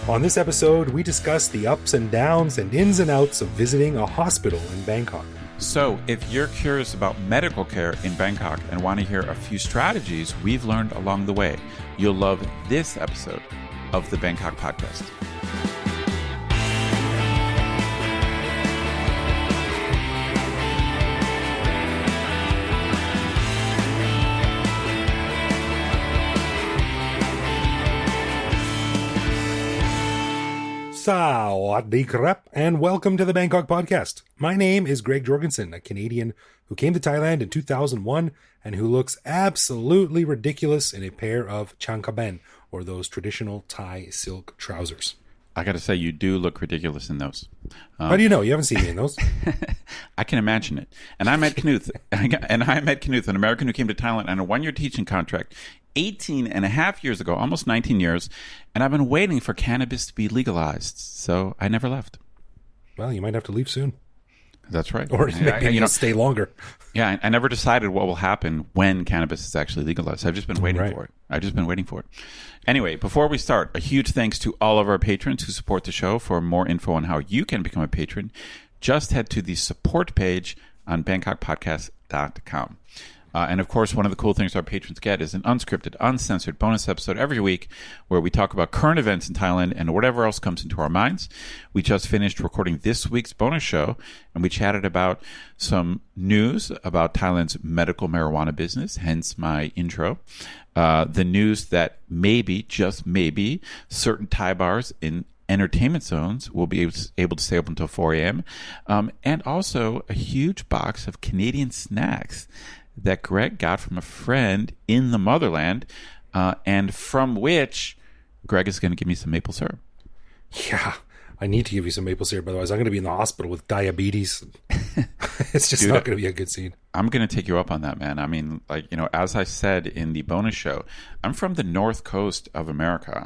On this episode, we discuss the ups and downs and ins and outs of visiting a hospital in Bangkok. So, if you're curious about medical care in Bangkok and want to hear a few strategies we've learned along the way, you'll love this episode of the Bangkok Podcast. Sawadee krap, and welcome to the Bangkok Podcast. My name is Greg Jorgensen, a Canadian who came to Thailand in 2001 and who looks absolutely ridiculous in a pair of changkaben, or those traditional Thai silk trousers. I got to say, you do look ridiculous in those. How do you know? You haven't seen me in those. I can imagine it. And I met Knuth, an American who came to Thailand on a one-year teaching contract 18 and a half years ago, almost 19 years, and I've been waiting for cannabis to be legalized, so I never left. Well, you might have to leave soon. That's right. Or maybe stay longer. Yeah, I never decided what will happen when cannabis is actually legalized. I've just been waiting for it. Anyway, before we start, a huge thanks to all of our patrons who support the show. For more info on how you can become a patron, just head to the support page on bangkokpodcast.com. And of course, one of the cool things our patrons get is an unscripted, uncensored bonus episode every week where we talk about current events in Thailand and whatever else comes into our minds. We just finished recording this week's bonus show, and we chatted about some news about Thailand's medical marijuana business, hence my intro. The news that maybe, just maybe, certain Thai bars in entertainment zones will be able to stay open until 4 a.m. And also a huge box of Canadian snacks that Greg got from a friend in the motherland, and from which Greg is going to give me some maple syrup. Yeah, I need to give you some maple syrup, otherwise I'm going to be in the hospital with diabetes. It's just not going to be a good scene. I'm going to take you up on that, man. I mean, as I said in the bonus show, I'm from the north coast of America.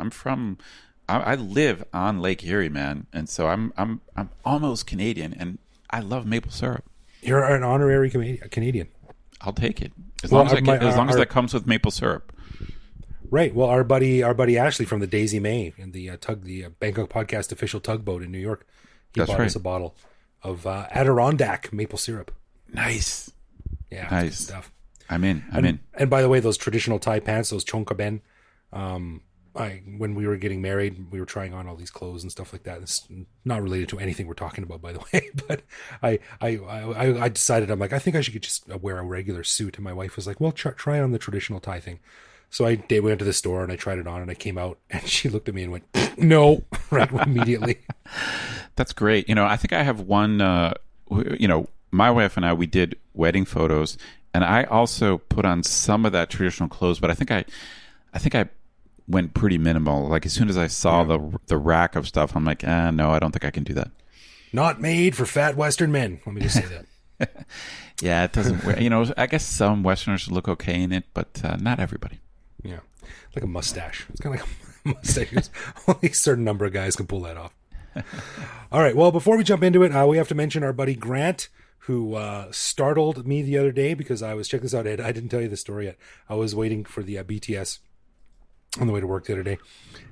I live on Lake Erie, man, and so I'm almost Canadian, and I love maple syrup. You're an honorary Canadian. I'll take it as long as that comes with maple syrup. Right. Well, our buddy Ashley from the Daisy May and the Bangkok Podcast official tugboat in New York, he bought us a bottle of Adirondack maple syrup. Nice. Yeah. Nice stuff. I'm in. And by the way, those traditional Thai pants, those chongkaben, when we were getting married, we were trying on all these clothes and stuff like that. It's not related to anything we're talking about, by the way. But I decided, I'm like, I think I should just wear a regular suit. And my wife was like, well, try on the traditional Thai thing. So we went to the store and I tried it on and I came out and she looked at me and went, no, right immediately. That's great. I think I have one, my wife and I, we did wedding photos and I also put on some of that traditional clothes, but I think I went pretty minimal. Like as soon as I saw the rack of stuff, I'm like, no, I don't think I can do that. Not made for fat Western men. Let me just say that. Yeah, it doesn't. I guess some Westerners look okay in it, but not everybody. Yeah, like a mustache. It's kind of like a mustache. Only a certain number of guys can pull that off. All right. Well, before we jump into it, we have to mention our buddy Grant, who startled me the other day because check this out, Ed. I didn't tell you the story yet. I was waiting for the BTS on the way to work the other day,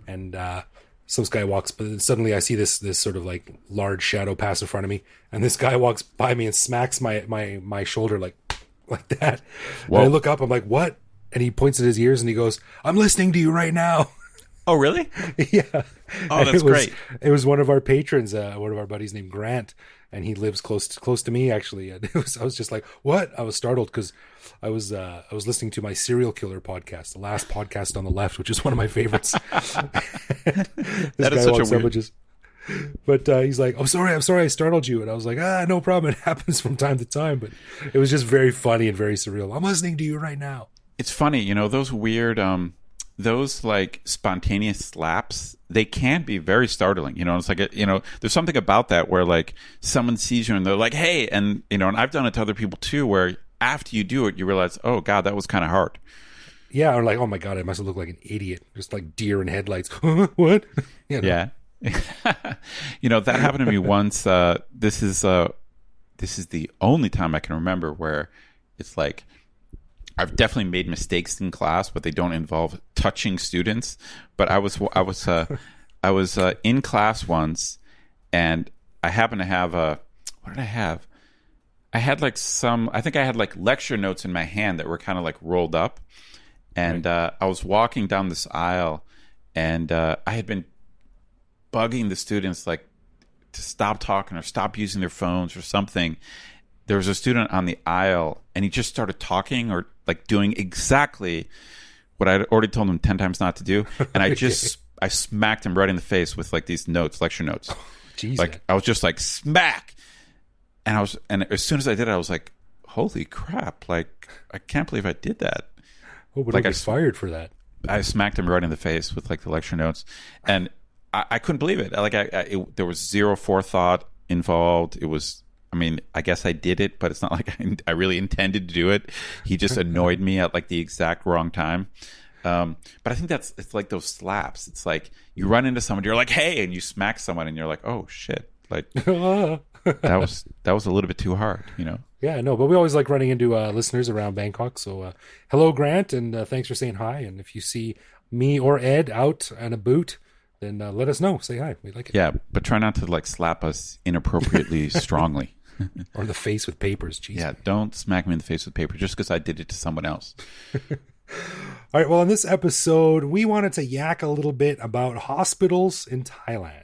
and some guy walks, but suddenly I see this sort of like large shadow pass in front of me, and this guy walks by me and smacks my shoulder like that. And I look up, I'm like, what? And he points at his ears and he goes, I'm listening to you right now. Oh, really? Yeah. Oh, that's great. It was one of our patrons, one of our buddies named Grant, and he lives close to me actually. And I was just like, what? I was startled because I was listening to my serial killer podcast, the last podcast on the left, which is one of my favorites. That is such a weird. But he's like, I'm sorry I startled you. And I was like, no problem. It happens from time to time. But it was just very funny and very surreal. I'm listening to you right now. It's funny, those weird, those like spontaneous slaps, they can be very startling. It's like, there's something about that where like someone sees you and they're like, hey, and, and I've done it to other people too, where after you do it, you realize, oh God, that was kind of hard. Yeah. Or like, oh my God, I must have looked like an idiot. Just like deer in headlights. What? Yeah. That happened to me once. This is the only time I can remember where it's like I've definitely made mistakes in class, but they don't involve touching students. But I was in class once, and I happened to have what did I have? I had like I think I had like lecture notes in my hand that were kind of like rolled up. And I was walking down this aisle, and I had been bugging the students like to stop talking or stop using their phones or something. There was a student on the aisle, and he just started talking or like doing exactly what I'd already told him 10 times not to do. And I smacked him right in the face with like these notes, lecture notes. Oh, geez, like I was just like smack. And as soon as I did it, I was like, holy crap. Like, I can't believe I did that. Oh, but like I was fired for that. I smacked him right in the face with like the lecture notes, and I couldn't believe it. Like there was zero forethought involved. It was, I mean, I guess I did it, but it's not like I really intended to do it. He just annoyed me at like the exact wrong time. But I think it's like those slaps. It's like you run into someone, you're like, hey, and you smack someone, and you're like, oh shit, like that was a little bit too hard, you know. Yeah, no, but we always like running into listeners around Bangkok. So hello, Grant, and thanks for saying hi. And if you see me or Ed out on a boot, then let us know. Say hi. We like it. Yeah, but try not to like slap us inappropriately strongly. Or the face with papers. Jeez. Yeah, don't smack me in the face with paper just because I did it to someone else. All right, well, in this episode, we wanted to yak a little bit about hospitals in Thailand.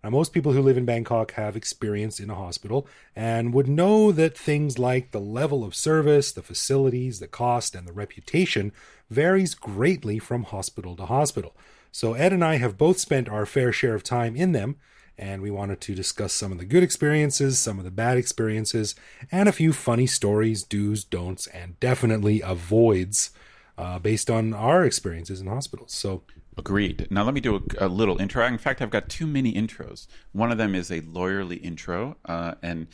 Now, most people who live in Bangkok have experience in a hospital and would know that things like the level of service, the facilities, the cost, and the reputation varies greatly from hospital to hospital. So Ed and I have both spent our fair share of time in them, and we wanted to discuss some of the good experiences, some of the bad experiences, and a few funny stories, do's, don'ts, and definitely avoids based on our experiences in hospitals. So agreed. Now let me do a little intro. In fact, I've got too many intros. One of them is a lawyerly intro. And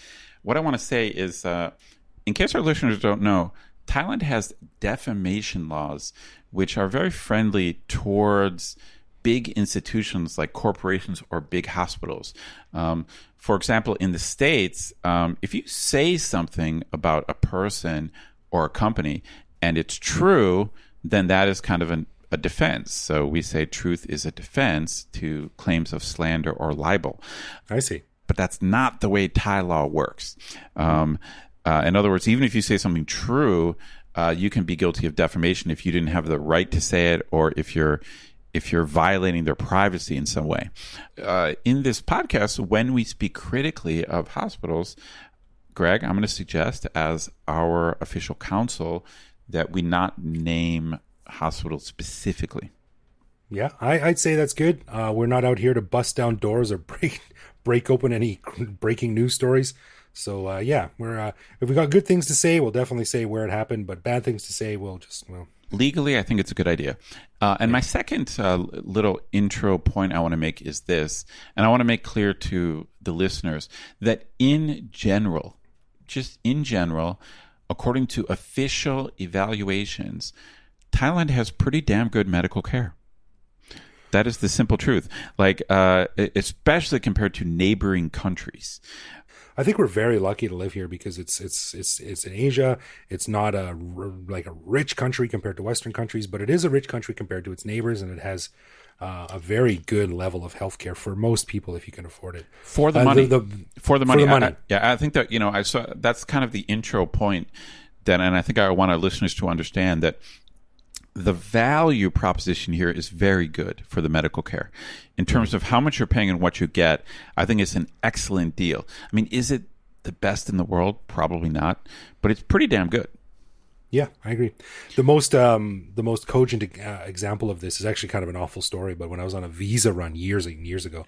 what I want to say is, in case our listeners don't know, Thailand has defamation laws, which are very friendly towards big institutions like corporations or big hospitals. For example, in the States, if you say something about a person or a company and it's true, then that is kind of a defense. So we say truth is a defense to claims of slander or libel. I see. But that's not the way Thai law works. In other words, even if you say something true, you can be guilty of defamation if you didn't have the right to say it, or if you're violating their privacy in some way. In this podcast, when we speak critically of hospitals, Greg, I'm going to suggest as our official counsel that we not name hospitals specifically. Yeah, I'd say that's good. We're not out here to bust down doors or break open any breaking news stories. So yeah, we're if we got good things to say, we'll definitely say where it happened. But bad things to say, we'll legally, I think it's a good idea. And my second little intro point I want to make is this, and I want to make clear to the listeners that in general, according to official evaluations, Thailand has pretty damn good medical care. That is the simple truth. Like, especially compared to neighboring countries. I think we're very lucky to live here because it's in Asia. It's not a rich country compared to Western countries, but it is a rich country compared to its neighbors, and it has a very good level of healthcare for most people if you can afford it. For the money. For the money. I think that, I saw that's kind of the intro point. And I think I want our listeners to understand that the value proposition here is very good for the medical care. In terms of how much you're paying and what you get, I think it's an excellent deal. I mean, is it the best in the world? Probably not, but it's pretty damn good. Yeah, I agree. The most cogent example of this is actually kind of an awful story, but when I was on a visa run years and years ago,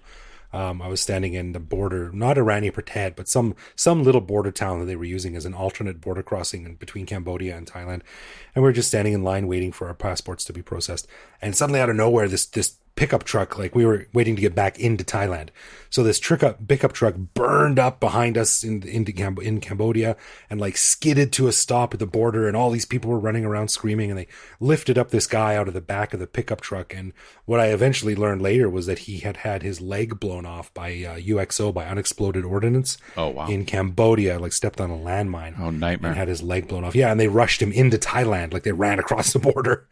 I was standing in the border, not Irani Pratet, but some little border town that they were using as an alternate border crossing between Cambodia and Thailand. And we were just standing in line waiting for our passports to be processed. And suddenly out of nowhere, this pickup truck, like we were waiting to get back into Thailand. So this pickup truck burned up behind us in Cambodia and like skidded to a stop at the border, and all these people were running around screaming, and they lifted up this guy out of the back of the pickup truck. And what I eventually learned later was that he had his leg blown off by UXO, by unexploded ordnance. Oh, wow. In Cambodia, like stepped on a landmine. Oh, nightmare. And had his leg blown off. Yeah, and they rushed him into Thailand. Like they ran across the border,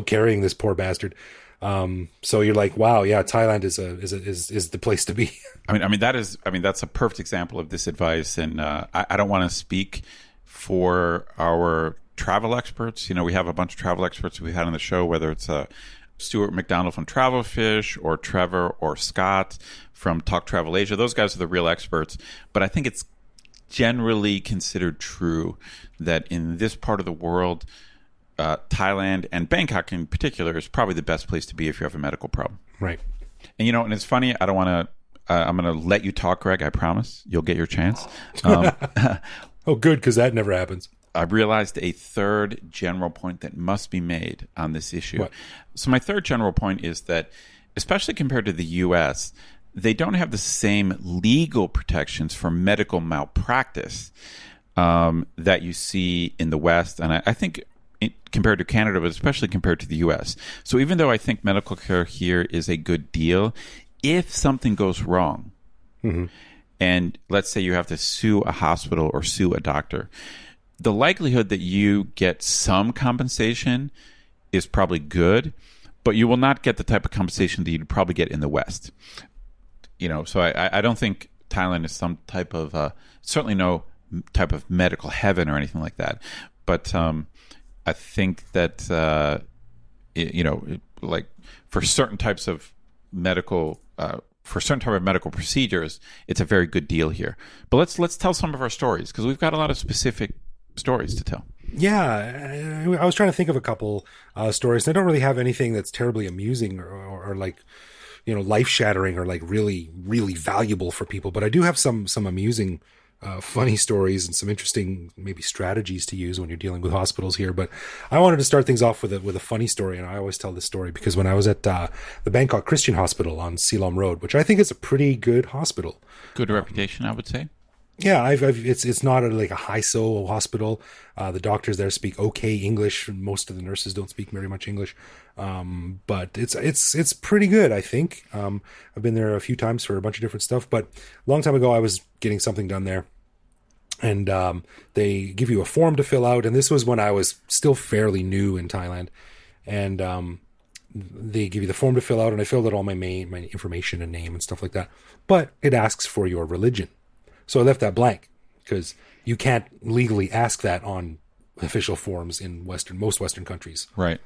carrying this poor bastard. So you're like, wow, yeah, Thailand is the place to be. That's a perfect example of this advice. And I don't want to speak for our travel experts. We have a bunch of travel experts we had on the show, whether it's Stuart McDonald from Travelfish or Trevor or Scott from Talk Travel Asia. Those guys are the real experts. But I think it's generally considered true that in this part of the world, Thailand and Bangkok in particular is probably the best place to be if you have a medical problem. Right. And and it's funny, I don't want to, I'm going to let you talk, Greg. I promise you'll get your chance. Oh, good. Cause that never happens. I've realized a third general point that must be made on this issue. What? So my third general point is that, especially compared to the US, they don't have the same legal protections for medical malpractice that you see in the West. And I think compared to Canada, but especially compared to the US. So even though I think medical care here is a good deal, if something goes wrong, and let's say you have to sue a hospital or sue a doctor, the likelihood that you get some compensation is probably good, but you will not get the type of compensation that you'd probably get in the West. So I don't think Thailand is some type of, certainly no type of medical heaven or anything like that. But I think that, like for certain types of medical, procedures, it's a very good deal here. But let's tell some of our stories, because we've got a lot of specific stories to tell. Yeah, I was trying to think of a couple stories. I don't really have anything that's terribly amusing or like, life shattering or like really, really valuable for people. But I do have some amusing funny stories and some interesting maybe strategies to use when you're dealing with hospitals here. But I wanted to start things off with a funny story, and I always tell this story because when I was at the Bangkok Christian Hospital on Silom Road, which I think is a pretty good hospital, good reputation, I would say. Yeah, it's not like a high-so hospital. The doctors there speak okay English. Most of the nurses don't speak very much English, but it's pretty good, I think. I've been there a few times for a bunch of different stuff, but a long time ago I was getting something done there, and they give you a form to fill out. And this was when I was still fairly new in Thailand, and they give you the form to fill out, and I filled out all my information and name and stuff like that. But it asks for your religion. So I left that blank because you can't legally ask that on official forms in most Western countries. Right.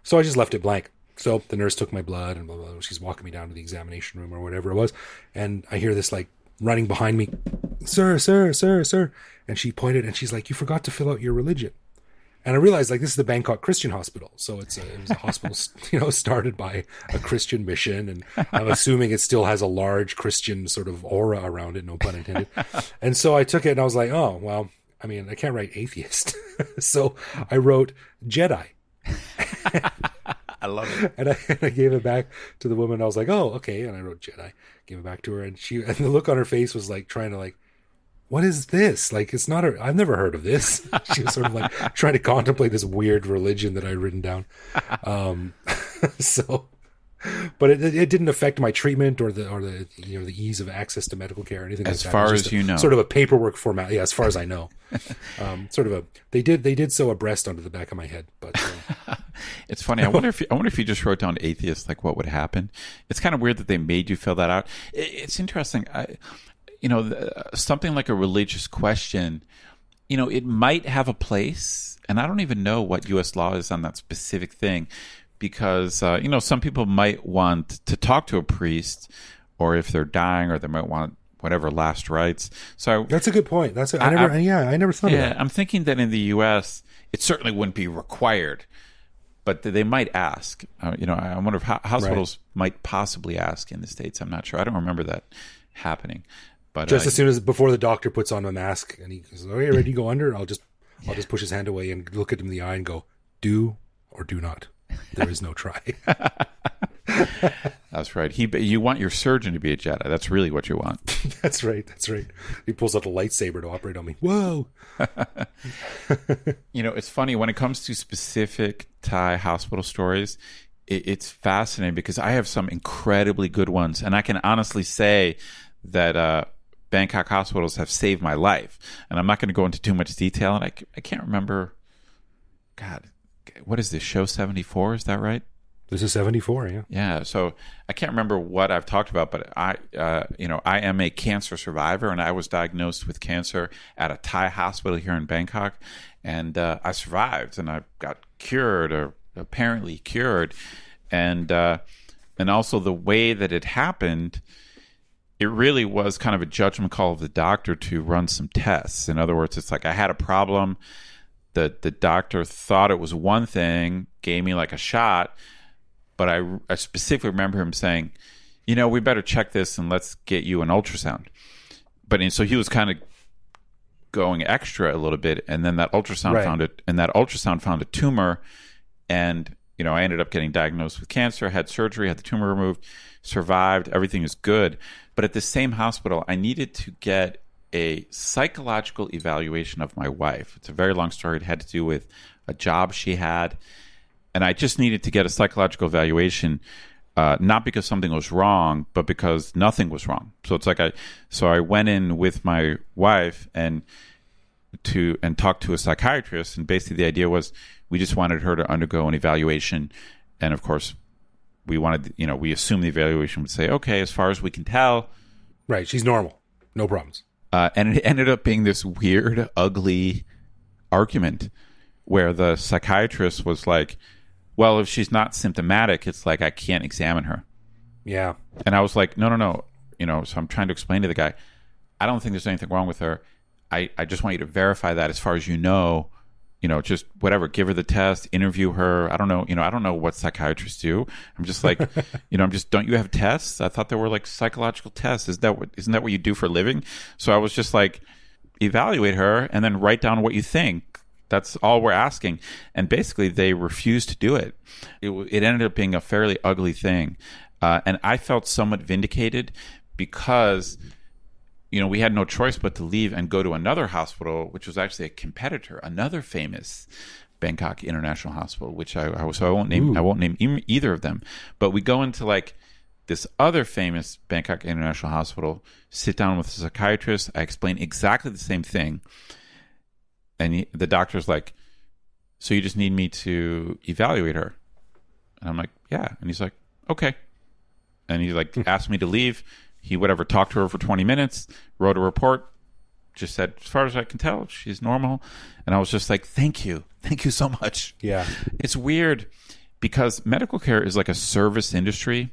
So I just left it blank. So the nurse took my blood and blah, blah, blah. She's walking me down to the examination room or whatever it was. And I hear this like running behind me, sir. And she pointed and she's like, you forgot to fill out your religion. And I realized like this is the Bangkok Christian Hospital. So it was a hospital, started by a Christian mission. And I'm assuming it still has a large Christian sort of aura around it, no pun intended. And so I took it and I was like, oh, well, I mean, I can't write atheist. So I wrote Jedi. I love it. And I gave it back to the woman. I was like, oh, okay. And I wrote Jedi, gave it back to her. And the look on her face was like trying to like, what is this? Like, it's not I've never heard of this. She was sort of like trying to contemplate this weird religion that I'd written down. But it didn't affect my treatment or the ease of access to medical care or anything as like that. Far as you know, sort of a paperwork format. Yeah, as far as I know, they did sew a breast onto the back of my head. But it's funny. I wonder if you just wrote down atheist, like what would happen. It's kind of weird that they made you fill that out. It's interesting. Something like a religious question, it might have a place, and I don't even know what U.S. law is on that specific thing, because, some people might want to talk to a priest, or if they're dying, or they might want whatever last rites. So that's a good point. I never thought of that. I'm thinking that in the U.S., it certainly wouldn't be required, but they might ask. I wonder if hospitals might possibly ask in the States. I'm not sure. I don't remember that happening. But just as soon as before the doctor puts on a mask and he goes, "Okay, ready to go under?" I'll just push his hand away and look at him in the eye and go, "Do or do not. There is no try." That's right. You want your surgeon to be a Jedi. That's really what you want. That's right. He pulls out a lightsaber to operate on me. Whoa. It's funny when it comes to specific Thai hospital stories. It's fascinating because I have some incredibly good ones, and I can honestly say that Bangkok hospitals have saved my life. And I'm not going to go into too much detail. And I can't remember. God, what is this, show 74? Is that right? This is 74, yeah. Yeah, so I can't remember what I've talked about, but I am a cancer survivor, and I was diagnosed with cancer at a Thai hospital here in Bangkok, and I survived, and I got cured, or apparently cured, and also the way that it happened, it really was kind of a judgment call of the doctor to run some tests. In other words, it's like I had a problem. The doctor thought it was one thing, gave me like a shot. But I specifically remember him saying, we better check this and let's get you an ultrasound. So he was kind of going extra a little bit, and then that ultrasound found a tumor, and I ended up getting diagnosed with cancer, had surgery, had the tumor removed, survived, everything is good. But at the same hospital, I needed to get a psychological evaluation of my wife. It's a very long story. It had to do with a job she had. And I just needed to get a psychological evaluation, not because something was wrong, but because nothing was wrong. So it's like I went in with my wife and talked to a psychiatrist, and basically the idea was we just wanted her to undergo an evaluation, and of course we wanted, we assumed the evaluation would say, okay, as far as we can tell, right, she's normal, no problems. And it ended up being this weird, ugly argument where the psychiatrist was like, well, if she's not symptomatic, it's like I can't examine her. Yeah. And I was like, no. So I'm trying to explain to the guy, I don't think there's anything wrong with her. I just want you to verify that as far as just whatever, give her the test, interview her. I don't know. I don't know what psychiatrists do. I'm just like, don't you have tests? I thought there were like psychological tests. Isn't that what you do for a living? So I was just like, evaluate her and then write down what you think. That's all we're asking. And basically they refused to do it. It ended up being a fairly ugly thing. And I felt somewhat vindicated because, we had no choice but to leave and go to another hospital, which was actually a competitor, another famous Bangkok International Hospital, which I won't name either of them. But we go into like this other famous Bangkok International Hospital, sit down with a psychiatrist. I explain exactly the same thing. And the doctor's like, so you just need me to evaluate her? And I'm like, yeah. And he's like, okay. And he like asked me to leave. He talked to her for 20 minutes, wrote a report, just said, as far as I can tell, she's normal. And I was just like, thank you so much. Yeah. It's weird because medical care is like a service industry.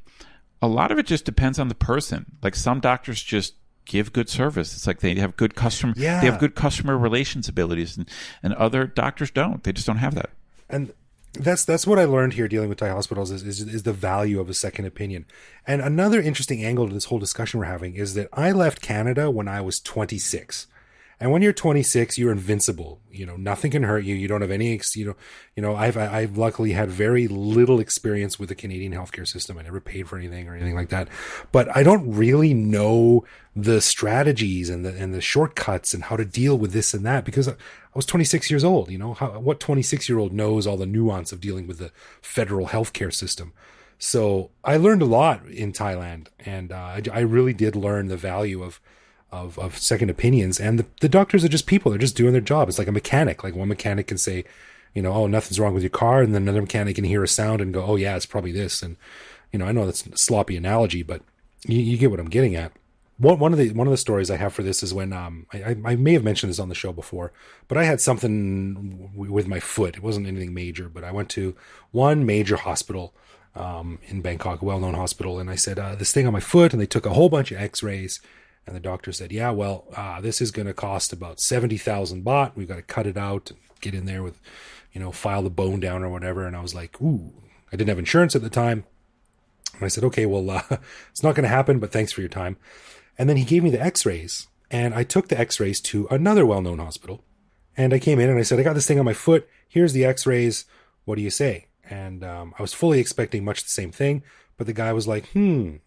A lot of it just depends on the person. Like some doctors just give good service. It's like they have good customer they have good customer relations abilities, and other doctors don't. They just don't have that. And that's what I learned here dealing with Thai hospitals is the value of a second opinion. And another interesting angle to this whole discussion we're having is that I left Canada when I was 26. And when you're 26, you're invincible. Nothing can hurt you. You don't have any, I've luckily had very little experience with the Canadian healthcare system. I never paid for anything or anything like that. But I don't really know the strategies and the shortcuts and how to deal with this and that because I was 26 years old. What 26-year-old knows all the nuance of dealing with the federal healthcare system? So I learned a lot in Thailand, and I really did learn the value of second opinions. And the doctors are just people. They're just doing their job. It's like a mechanic. Like one mechanic can say, oh, nothing's wrong with your car. And then another mechanic can hear a sound and go, oh yeah, it's probably this. And, I know that's a sloppy analogy, but you get what I'm getting at. One of the stories I have for this is when, I may have mentioned this on the show before, but I had something with my foot. It wasn't anything major, but I went to one major hospital, in Bangkok, a well-known hospital. And I said, this thing on my foot, and they took a whole bunch of x-rays. And the doctor said, yeah, well, this is going to cost about 70,000 baht. We've got to cut it out and get in there with, file the bone down or whatever. And I was like, ooh, I didn't have insurance at the time. And I said, okay, well, it's not going to happen, but thanks for your time. And then he gave me the x-rays, and I took the x-rays to another well-known hospital. And I came in and I said, I got this thing on my foot. Here's the x-rays. What do you say? And I was fully expecting much the same thing. But the guy was like, He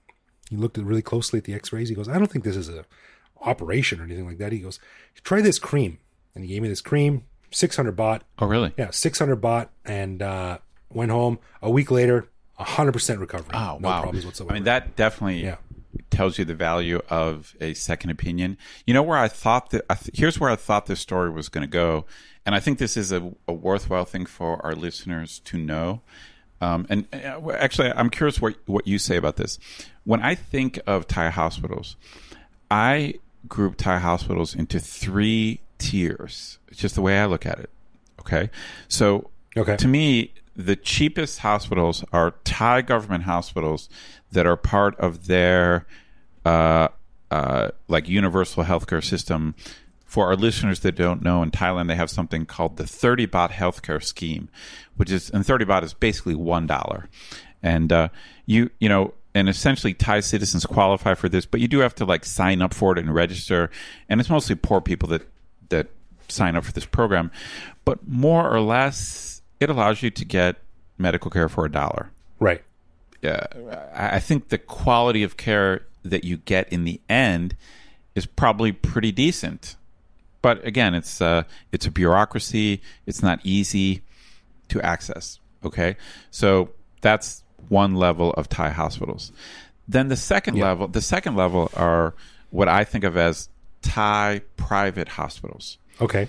looked really closely at the x-rays. He goes, I don't think this is a operation or anything like that. He goes, try this cream. And he gave me this cream, 600 baht. Oh, really? Yeah, 600 baht. And went home. A week later, 100% recovery. Oh, no wow. problems whatsoever. I mean, that definitely tells you the value of a second opinion. You know where I thought that, here's where I thought this story was going to go. And I think this is a worthwhile thing for our listeners to know. And actually, I'm curious what you say about this. When I think of Thai hospitals, I group Thai hospitals into 3 tiers. It's just the way I look at it. Okay. So to me, the cheapest hospitals are Thai government hospitals that are part of their like universal healthcare system. For our listeners that don't know, in Thailand, they have something called the 30 baht healthcare scheme, and 30 baht is basically $1. And you know, and essentially Thai citizens qualify for this, but you do have to like sign up for it and register. And it's mostly poor people that sign up for this program. But more or less, it allows you to get medical care for $1. Right. I think the quality of care that you get in the end is probably pretty decent. But again, it's a bureaucracy. It's not easy to access. Okay, so that's one level of Thai hospitals. Then the second level are what I think of as Thai private hospitals. Okay.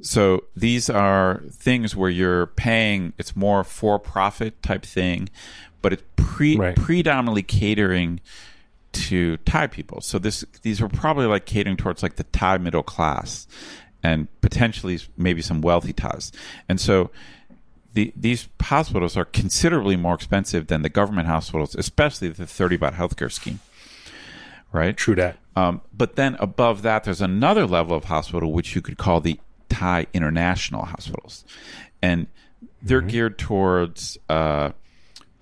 So these are things where you're paying. It's more for-profit type thing, but it's predominantly catering to Thai people. So these are probably like catering towards like the Thai middle class and potentially maybe some wealthy Thais. And so these hospitals are considerably more expensive than the government hospitals, especially the 30 baht healthcare scheme. Right? True that. But then above that, there's another level of hospital which you could call the Thai international hospitals. And they're geared towards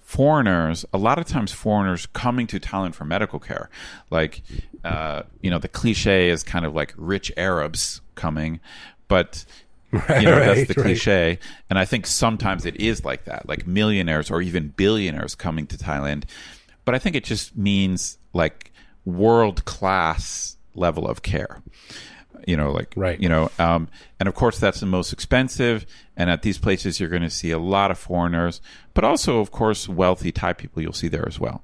foreigners, a lot of times foreigners coming to Thailand for medical care. Like, the cliche is kind of like rich Arabs coming, but that's the cliche. And I think sometimes it is like that, like millionaires or even billionaires coming to Thailand. But I think it just means like world-class level of care. And of course that's the most expensive. And at these places, you're going to see a lot of foreigners, but also, of course, wealthy Thai people you'll see there as well.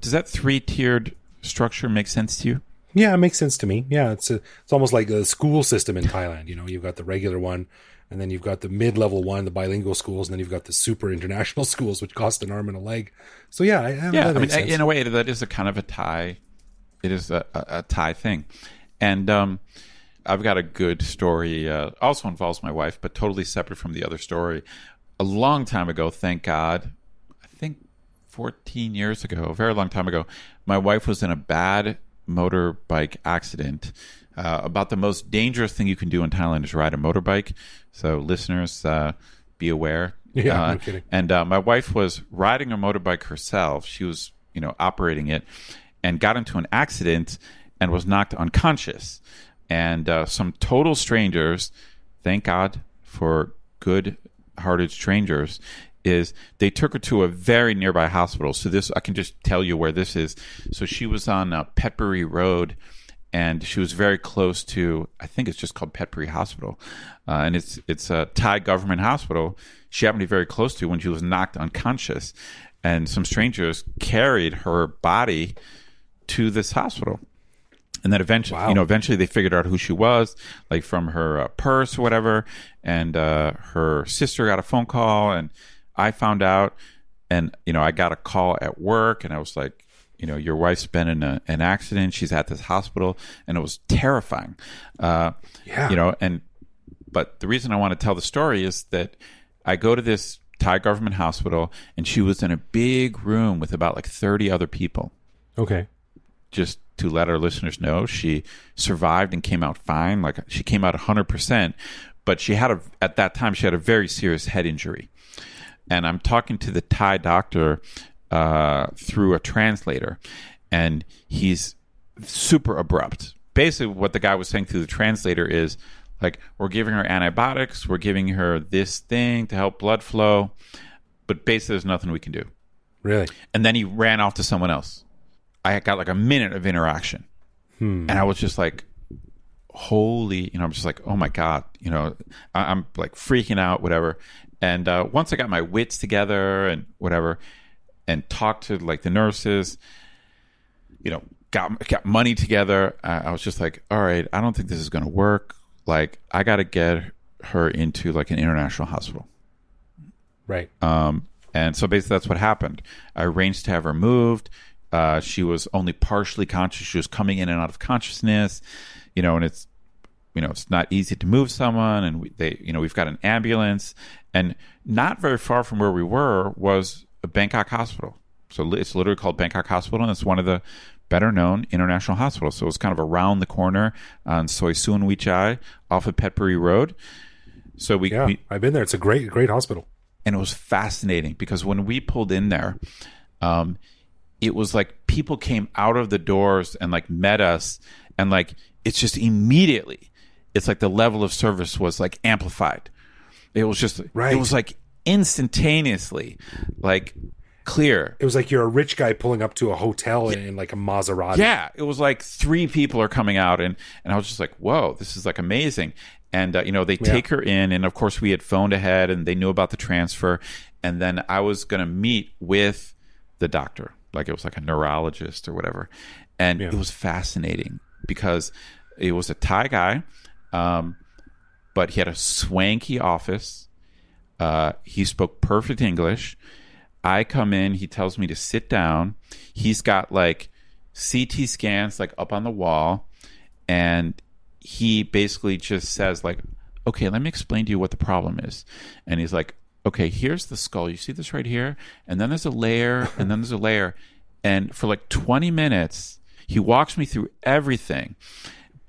Does that 3-tiered structure make sense to you? Yeah, it makes sense to me. Yeah, it's almost like a school system in Thailand. You've got the regular one, and then you've got the mid-level one, the bilingual schools, and then you've got the super international schools, which cost an arm and a leg. So that makes sense. In a way, that is a kind of a Thai. It is a Thai thing, and I've got a good story. Also involves my wife, but totally separate from the other story. A long time ago, thank God, I think 14 years ago, a very long time ago, my wife was in a bad motorbike accident. About the most dangerous thing you can do in Thailand is ride a motorbike. So listeners, be aware. Yeah, no kidding. And my wife was riding a motorbike herself. She was, operating it, and got into an accident and was knocked unconscious. And some total strangers, thank God for good-hearted strangers, is they took her to a very nearby hospital. So this, I can just tell you where this is. So she was on Petbury Road, and she was very close to, I think it's just called Petbury Hospital. And it's a Thai government hospital. She happened to be very close to when she was knocked unconscious. And some strangers carried her body to this hospital. And then eventually they figured out who she was, like from her purse or whatever. And her sister got a phone call, and I found out. And, I got a call at work, and I was like, your wife's been in an accident. She's at this hospital. And it was terrifying. But the reason I want to tell the story is that I go to this Thai government hospital, and she was in a big room with about like 30 other people. Okay. Just to let our listeners know, she survived and came out fine. Like, she came out 100%, but at that time she had a very serious head injury. And I'm talking to the Thai doctor through a translator, and he's super abrupt. Basically, what the guy was saying through the translator is like, we're giving her antibiotics, we're giving her this thing to help blood flow, but basically there's nothing we can do. Really? And then he ran off to someone else. I got like a minute of interaction. And I was just like, holy, I'm just like, oh my God, I'm like freaking out, whatever. And once I got my wits together and whatever, and talked to like the nurses, got money together, I was just like, all right, I don't think this is going to work. Like, I got to get her into like an international hospital. Right. And so basically that's what happened. I arranged to have her moved. She was only partially conscious. She was coming in and out of consciousness, and it's not easy to move someone. And we've got an ambulance, and not very far from where we were was a Bangkok hospital. So it's literally called Bangkok Hospital, and it's one of the better known international hospitals. So it's kind of around the corner on Soi Suan Wee Chai off of Petbury Road. So I've been there. It's a great hospital. And it was fascinating because when we pulled in there, it was like people came out of the doors and like met us, and like it's just immediately, it's like the level of service was like amplified. It was just right. It was like instantaneously like clear. It was like you're a rich guy pulling up to a hotel in like a Maserati. Yeah, it was like 3 people are coming out, and I was just like, whoa, this is like amazing. And, they take her in. And, of course, we had phoned ahead and they knew about the transfer. And then I was going to meet with the doctor, like it was like a neurologist or whatever. And it was fascinating because it was a Thai guy, but he had a swanky office. He spoke perfect English. I come in. He tells me to sit down. He's got like CT scans like up on the wall. And he basically just says like, okay, let me explain to you what the problem is. And he's like, okay, here's the skull. You see this right here? And then there's a layer, and then there's a layer. And for like 20 minutes, he walks me through everything.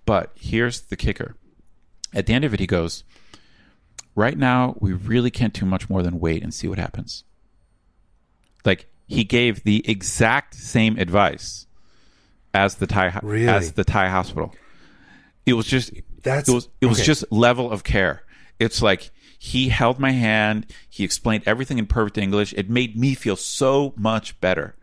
But here's the kicker. At the end of it, he goes, right now, we really can't do much more than wait and see what happens. Like, he gave the exact same advice as the Thai hospital. It was just just level of care. It's like he held my hand, he explained everything in perfect English. It made me feel so much better.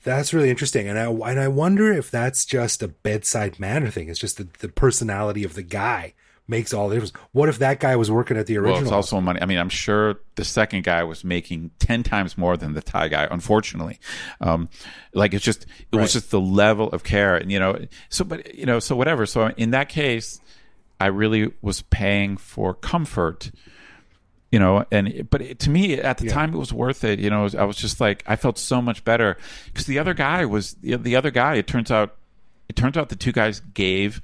That's really interesting, and I wonder if that's just a bedside manner thing. It's just the personality of the guy makes all the difference. What if that guy was working at the original? Well, it's also money. I mean, I'm sure the second guy was making 10 times more than the Thai guy, unfortunately. Like it was just the level of care, and so whatever. So in that case, I really was paying for comfort, but to me at the time it was worth it. I was just like, I felt so much better because the other guy was the other guy. It turns out the two guys gave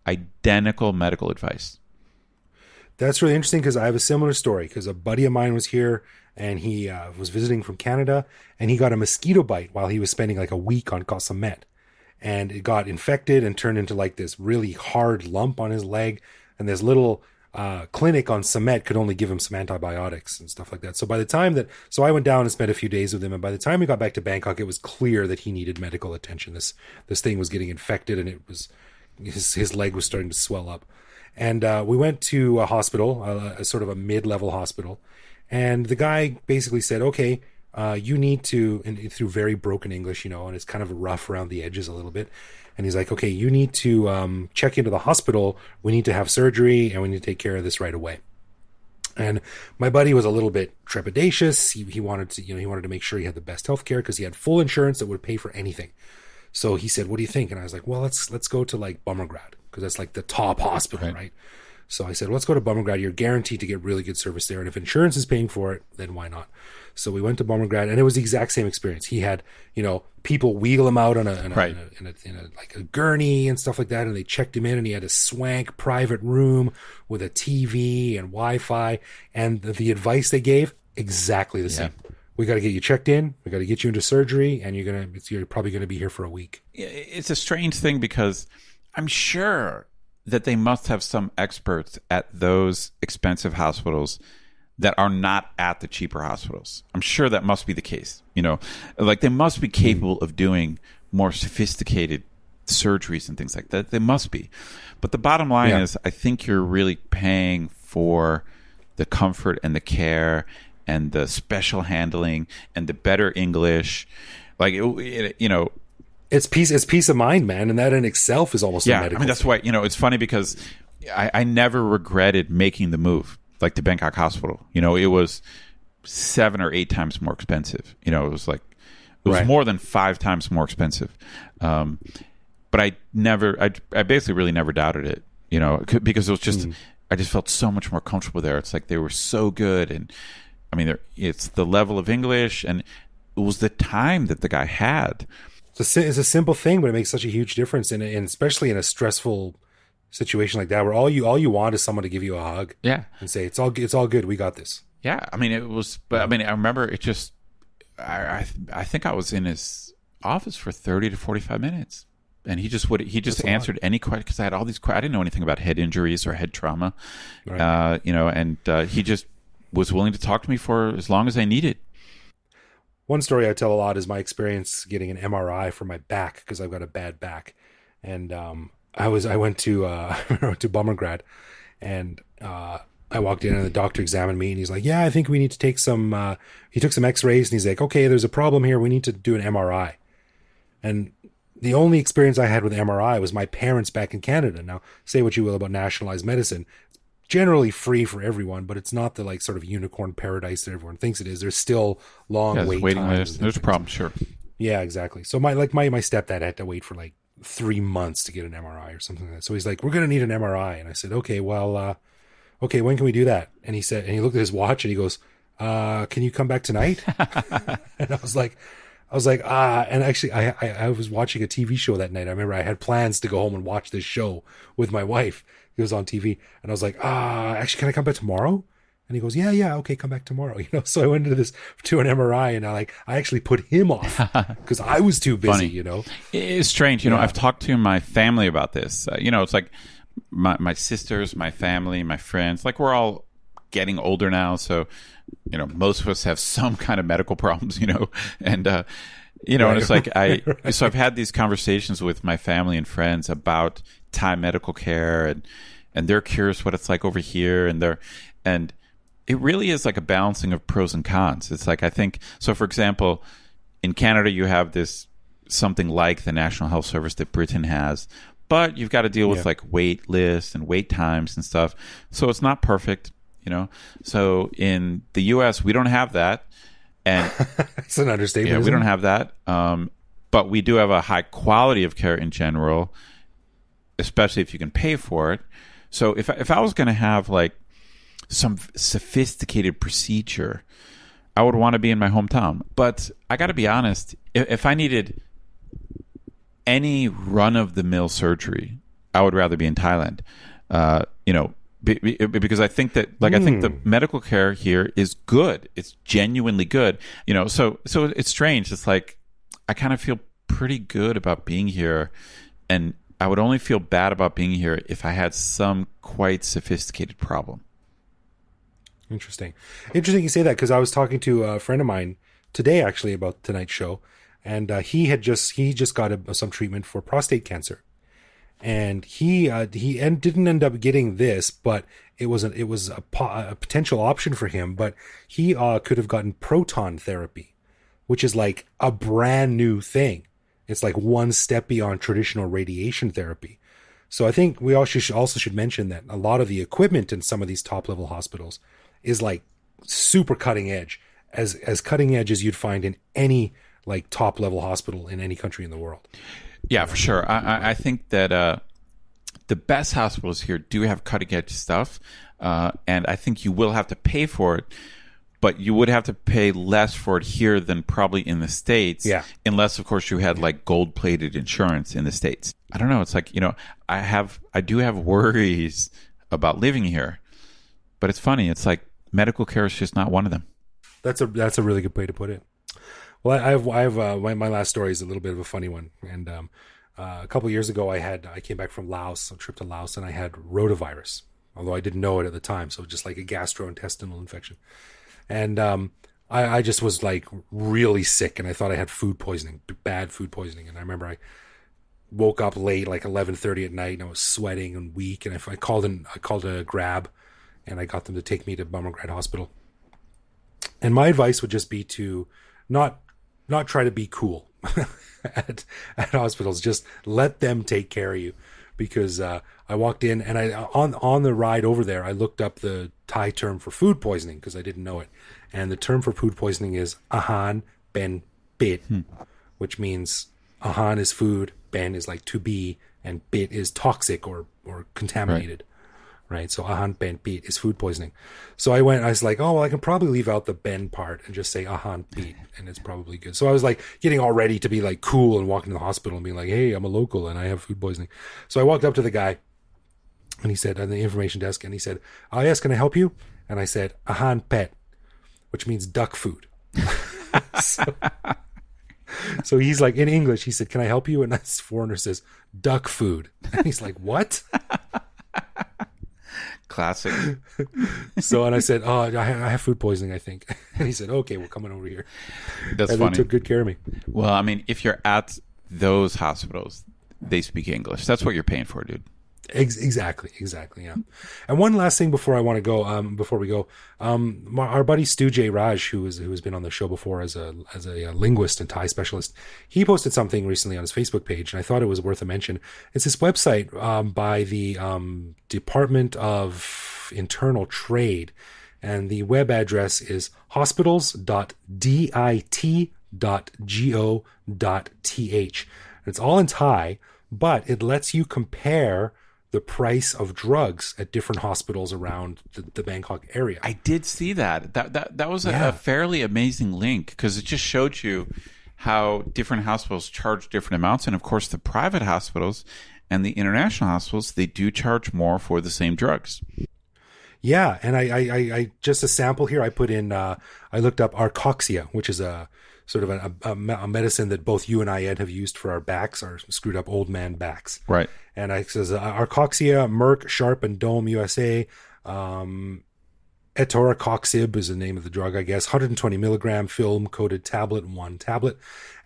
identical medical advice. That's really interesting because I have a similar story because a buddy of mine was here and he was visiting from Canada and he got a mosquito bite while he was spending like a week on Koh Samet, and it got infected and turned into like this really hard lump on his leg, and this little clinic on Samet could only give him some antibiotics and stuff like that. So so I went down and spent a few days with him, and by the time we got back to Bangkok, it was clear that he needed medical attention. This thing was getting infected, and it was his leg was starting to swell up. And we went to a hospital, a sort of a mid-level hospital, and the guy basically said, okay, you need to, and through very broken English, and it's kind of rough around the edges a little bit, and he's like, okay, you need to check into the hospital, we need to have surgery, and we need to take care of this right away. And my buddy was a little bit trepidatious. He wanted to make sure he had the best health care because he had full insurance that would pay for anything. So he said, what do you think? And I was like, well, let's go to like Bummergrad because that's like the top hospital, right? So I said, let's go to Bummergrad. You're guaranteed to get really good service there. And if insurance is paying for it, then why not? So we went to Bummergrad, and it was the exact same experience. He had, people wheel him out on a like a gurney and stuff like that. And they checked him in, and he had a swank private room with a TV and Wi-Fi. And the advice they gave, exactly the same. We got to get you checked in. We got to get you into surgery, and you're probably going to be here for a week. It's a strange thing because I'm sure that they must have some experts at those expensive hospitals that are not at the cheaper hospitals. I'm sure that must be the case. Like they must be capable of doing more sophisticated surgeries and things like that. They must be. But the bottom line is, I think you're really paying for the comfort and the care and the special handling and the better English. Like, it's peace of mind, man. And that in itself is almost a medical that's thing. why, it's funny because I never regretted making the move, like to Bangkok Hospital. It was 7 or 8 times more expensive. It was like, it was more than 5 times more expensive. But I basically really never doubted it, because it was just, I just felt so much more comfortable there. It's like they were so good. And I mean, it's the level of English, and it was the time that the guy had. It's a simple thing, but it makes such a huge difference, and especially in a stressful situation like that, where all you want is someone to give you a hug, and say it's all good, we got this. Yeah, I mean, it was, but I mean, I remember it just, I think I was in his office for 30 to 45 minutes. And he just answered any question, because I had all these questions. I didn't know anything about head injuries or head trauma, and he just was willing to talk to me for as long as I needed. One story I tell a lot is my experience getting an MRI for my back, because I've got a bad back. And I went to Bummergrad, and I walked in and the doctor examined me, and he's like, "Yeah, I think we need to take some." He took some X-rays, and he's like, "Okay, there's a problem here. We need to do an MRI." And the only experience I had with MRI was my parents back in Canada. Now, say what you will about nationalized medicine. It's generally free for everyone, but it's not the like sort of unicorn paradise that everyone thinks it is. There's still long waiting times. There's a problem, sure. Yeah, exactly. So my stepdad had to wait for like 3 months to get an MRI or something like that. So he's like, "We're going to need an MRI." And I said, "Okay, well, okay, when can we do that?" And he looked at his watch and he goes, "Can you come back tonight?" And I was like, and actually I was watching a TV show that night. I remember I had plans to go home and watch this show with my wife. It was on TV. And I was like, actually, can I come back tomorrow? And he goes, yeah, okay, come back tomorrow. So I went to an MRI, and I actually put him off because I was too busy, Funny. It's strange. I've talked to my family about this. It's like my sisters, my family, my friends, like we're all getting older now. So, most of us have some kind of medical problems, and, and it's like, so I've had these conversations with my family and friends about Thai medical care, and they're curious what it's like over here. And it really is like a balancing of pros and cons. It's like, I think, so for example, in Canada, you have something like the National Health Service that Britain has, but you've got to deal with like wait lists and wait times and stuff. So it's not perfect. So in the U.S., we don't have that, and it's an understatement. Yeah, we don't have that, but we do have a high quality of care in general, especially if you can pay for it. So if I was going to have like some sophisticated procedure, I would want to be in my hometown. But I got to be honest, if I needed any run-of-the-mill surgery, I would rather be in Thailand. Because I think that, I think the medical care here is good. It's genuinely good. So it's strange. It's like, I kind of feel pretty good about being here, and I would only feel bad about being here if I had some quite sophisticated problem. Interesting you say that, because I was talking to a friend of mine today, actually, about tonight's show, and he just got some treatment for prostate cancer. And he didn't end up getting this, but it was a potential option for him. But he could have gotten proton therapy, which is like a brand new thing. It's like one step beyond traditional radiation therapy. So I think we also should mention that a lot of the equipment in some of these top level hospitals is like super cutting edge, as cutting edge as you'd find in any like top level hospital in any country in the world. Yeah, for sure. I think that the best hospitals here do have cutting edge stuff, and I think you will have to pay for it, but you would have to pay less for it here than probably in the States. Yeah. Unless, of course, you had like gold plated insurance in the States. I don't know. It's like, I do have worries about living here, but it's funny. It's like medical care is just not one of them. That's a really good way to put it. Well, I have my last story is a little bit of a funny one, and a couple of years ago, I came back from Laos, a trip to Laos, and I had rotavirus, although I didn't know it at the time, so just like a gastrointestinal infection, and I just was like really sick, and I thought I had food poisoning, bad food poisoning, and I remember I woke up late, like 11:30 at night, and I was sweating and weak, and I called a Grab, and I got them to take me to Bummergrad Hospital. And my advice would just be to not try to be cool at hospitals. Just let them take care of you. Because I walked in and on the ride over there, I looked up the Thai term for food poisoning because I didn't know it. And the term for food poisoning is ahan ben bit, which means ahan is food, ben is like to be, and bit is toxic or contaminated. Right. So ahan ben bit is food poisoning. So I was like, oh, well, I can probably leave out the ben part and just say ahan bit, and it's probably good. So I was like getting all ready to be like cool and walking to the hospital and being like, hey, I'm a local and I have food poisoning. So I walked up to the guy and he said, on the information desk, and he said, oh, yes, can I help you? And I said, ahan pet, which means duck food. So he's like, in English, he said, can I help you? And this foreigner says, duck food. And he's like, what? Classic. And I said, oh, I have food poisoning, I think. And he said, okay, well, come on over here. That's and funny. They took good care of me. Well, I mean, if you're at those hospitals, they speak English. That's what you're paying for, dude. Exactly. Yeah. And one last thing before we go, our buddy Stu J. Raj, who has been on the show before as a linguist and Thai specialist, he posted something recently on his Facebook page, and I thought it was worth a mention. It's this website by the Department of Internal Trade, and the web address is hospitals.dit.go.th. It's all in Thai, but it lets you compare the price of drugs at different hospitals around the Bangkok area. I did see that. That was a fairly amazing link because it just showed you how different hospitals charge different amounts. And of course, the private hospitals and the international hospitals, they do charge more for the same drugs. Yeah. And I just a sample here, I put in, I looked up arcoxia, which is a sort of a medicine that both you and I, Ed, have used for our backs, our screwed up old man backs. Right. And it says arcoxia, Merck, Sharp, and Dome USA. Etoracoxib is the name of the drug, I guess. 120 milligram film coated tablet, 1 tablet.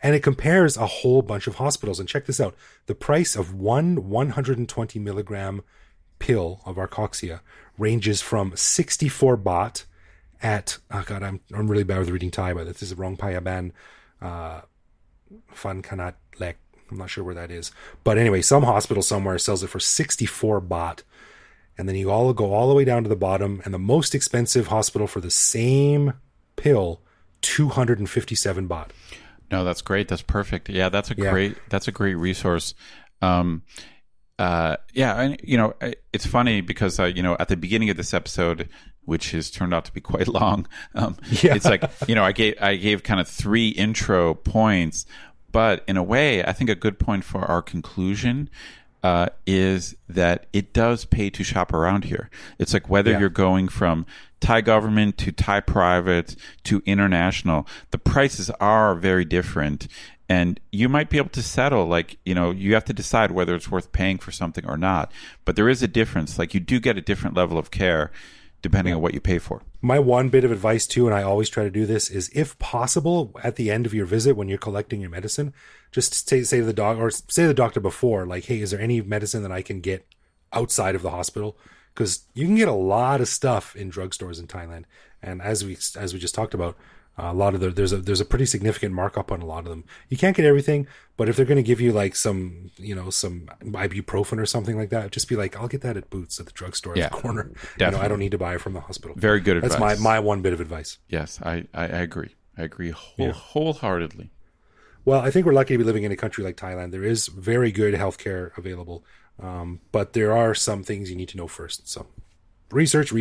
And it compares a whole bunch of hospitals. And check this out. The price of one 120 milligram pill of arcoxia ranges from 64 baht at, oh God, I'm really bad with reading Thai, but this is wrong Payaban, Fan Kanat Lek. I'm not sure where that is. But anyway, some hospital somewhere sells it for 64 baht. And then you all go all the way down to the bottom, and the most expensive hospital for the same pill, 257 baht. No, that's great. That's perfect. Yeah, that's a great resource. And it's funny because at the beginning of this episode, which has turned out to be quite long, it's like I gave kind of 3 intro points, but in a way, I think a good point for our conclusion is that it does pay to shop around here. It's like whether you're going from Thai government to Thai private to international, the prices are very different. And you might be able to settle, you have to decide whether it's worth paying for something or not. But there is a difference. Like, you do get a different level of care depending on what you pay for. My one bit of advice, too, and I always try to do this, is if possible, at the end of your visit, when you're collecting your medicine, just say to the doctor, or say to the doctor before, like, hey, is there any medicine that I can get outside of the hospital? Because you can get a lot of stuff in drugstores in Thailand. And as we just talked about, a lot of there's a pretty significant markup on a lot of them. You can't get everything, but if they're going to give you like some ibuprofen or something like that, just be like, I'll get that at Boots at the drugstore at the corner. Definitely. I don't need to buy it from the hospital. Very good advice. That's my one bit of advice. Yes, I agree. I agree wholeheartedly. Well, I think we're lucky to be living in a country like Thailand. There is very good healthcare available, but there are some things you need to know first. So research.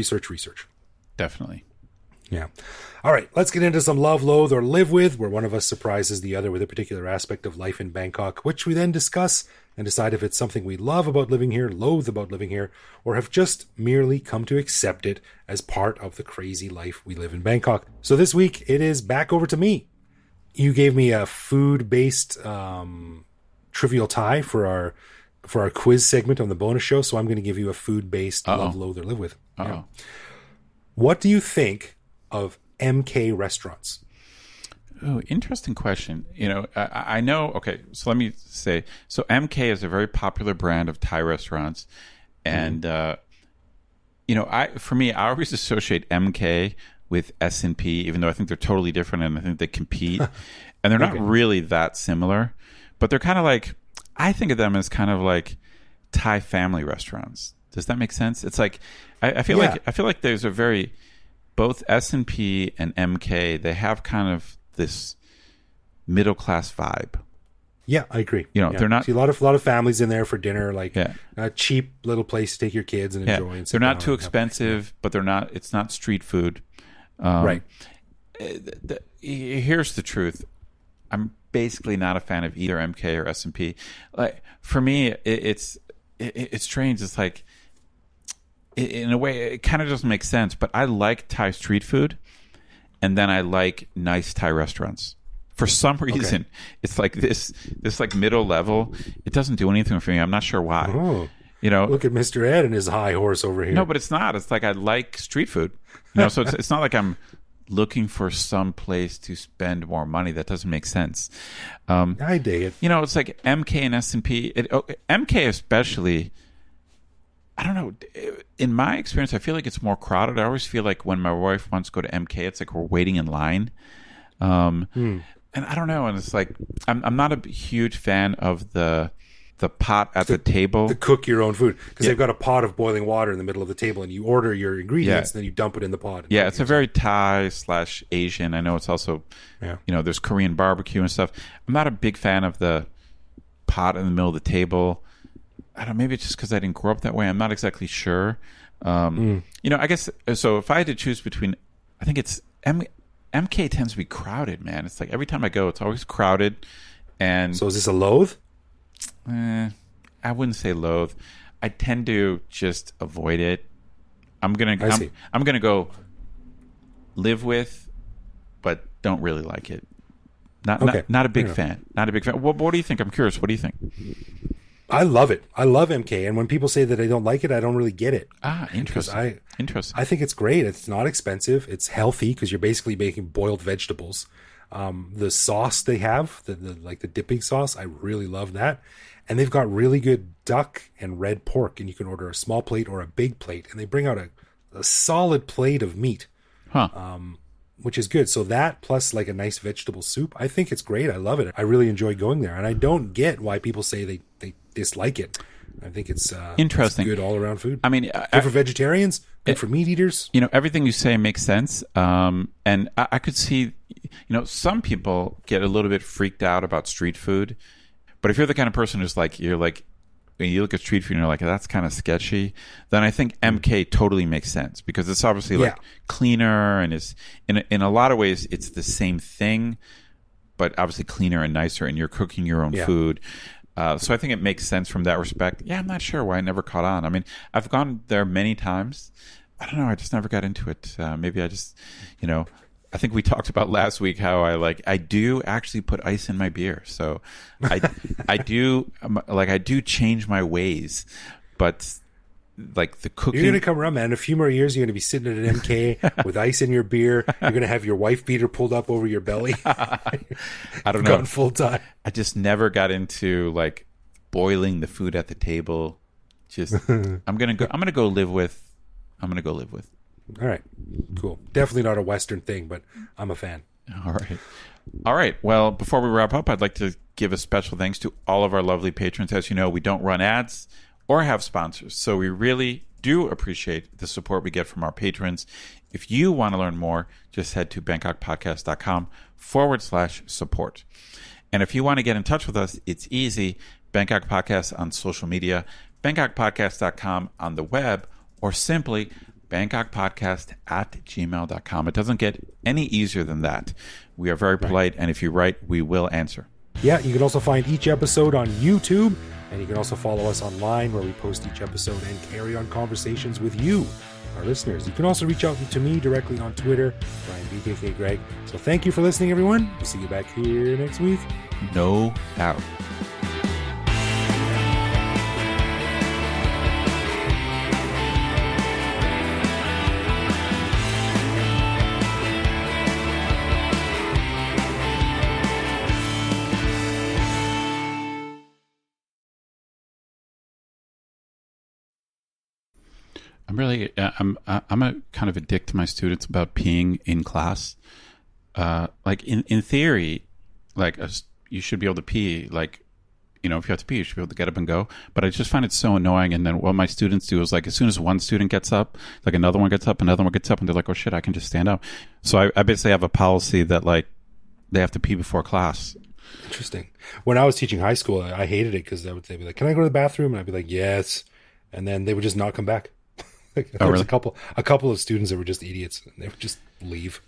Definitely. Yeah. All right, let's get into some love, loathe, or live with, where one of us surprises the other with a particular aspect of life in Bangkok, which we then discuss and decide if it's something we love about living here, loathe about living here, or have just merely come to accept it as part of the crazy life we live in Bangkok. So this week, it is back over to me. You gave me a food-based trivial Thai for our quiz segment on the bonus show, so I'm going to give you a food-based love, loathe, or live with. Yeah. What do you think of MK restaurants? Oh, interesting question. I know. Okay, so let me say. So MK is a very popular brand of Thai restaurants, and I always associate MK with S&P, even though I think they're totally different and I think they compete. And they're not really that similar, but they're kind of like, I think of them as kind of like Thai family restaurants. Does that make sense? It's like, I feel like there's a very, both S&P and MK, they have kind of this middle class vibe. Yeah, I agree. They're not. See a lot of families in there for dinner, like a cheap little place to take your kids and enjoy. And they're not too expensive, but they're not. It's not street food. Right. Here's the truth. I'm basically not a fan of either MK or S&P. Like for me, it's strange. It's like, in a way, it kind of doesn't make sense. But I like Thai street food, and then I like nice Thai restaurants. For some reason, it's like this like middle level. It doesn't do anything for me. I'm not sure why. Oh, look at Mr. Ed and his high horse over here. No, but it's not. It's like I like street food. So it's not like I'm looking for some place to spend more money. That doesn't make sense. I dig it. It's like MK and S&P. MK especially, I don't know. In my experience, I feel like it's more crowded. I always feel like when my wife wants to go to MK, it's like we're waiting in line. And I don't know. And it's like, I'm not a huge fan of the pot at the table. To cook your own food. Because they've got a pot of boiling water in the middle of the table and you order your ingredients and then you dump it in the pot. Yeah, it's a very Thai/Asian. I know it's also, there's Korean barbecue and stuff. I'm not a big fan of the pot in the middle of the table. I don't know, maybe it's just because I didn't grow up that way. I'm not exactly sure. I guess, so if I had to choose between, I think it's MK tends to be crowded, man. It's like every time I go, it's always crowded. And so is this a loathe? I wouldn't say loathe. I tend to just avoid it. I'm gonna go live with, but don't really like it. Not a big fan. Not a big fan. What do you think? I'm curious. What do you think? I love it. I love MK. And when people say that I don't like it, I don't really get it. Interesting. I think it's great. It's not expensive. It's healthy because you're basically making boiled vegetables. The sauce they have, the dipping sauce, I really love that. And they've got really good duck and red pork. And you can order a small plate or a big plate. And they bring out a solid plate of meat, which is good. So that plus like a nice vegetable soup, I think it's great. I love it. I really enjoy going there. And I don't get why people say they dislike it. I think it's interesting. It's good all around food. I mean, good for vegetarians, good for meat eaters. Everything you say makes sense. And I could see, some people get a little bit freaked out about street food. But if you're the kind of person who's like, when you look at street food and you're like, that's kind of sketchy, then I think MK totally makes sense because it's obviously like cleaner and is in a lot of ways it's the same thing, but obviously cleaner and nicer, and you're cooking your own food. So I think it makes sense from that respect. Yeah, I'm not sure why I never caught on. I mean, I've gone there many times. I don't know. I just never got into it. Maybe I just, I think we talked about last week how I do actually put ice in my beer. So I do change my ways, but like the cooking. You're going to come around, man. In a few more years, you're going to be sitting at an MK with ice in your beer. You're going to have your wife beater pulled up over your belly. I don't know. Gone full time. I just never got into like boiling the food at the table. Just I'm going to go live with. All right, cool. Definitely not a Western thing, but I'm a fan. All right. Well, before we wrap up, I'd like to give a special thanks to all of our lovely patrons. As you know, we don't run ads or have sponsors, so we really do appreciate the support we get from our patrons. If you want to learn more, just head to bangkokpodcast.com/support. And if you want to get in touch with us, it's easy. Bangkok Podcast on social media, bangkokpodcast.com on the web, or simply bangkokpodcast@gmail.com. It doesn't get any easier than that. We are very polite, and if you write, we will answer. Yeah, you can also find each episode on YouTube, and you can also follow us online where we post each episode and carry on conversations with you, our listeners. You can also reach out to me directly on Twitter, Brian BKK Greg. So thank you for listening, everyone. We'll see you back here next week. No doubt. I'm a kind of a dick to my students about peeing in class. Like in theory, like you should be able to pee. Like, you know, if you have to pee, you should be able to get up and go. But I just find it so annoying. And then what my students do is, like, as soon as one student gets up, like another one gets up, and they're like, oh shit, I can just stand up. So I basically have a policy that, like, they have to pee before class. Interesting. When I was teaching high school, I hated it because they'd be like, can I go to the bathroom? And I'd be like, yes. And then they would just not come back. Like, there was really? a couple of students that were just idiots, and they would just leave.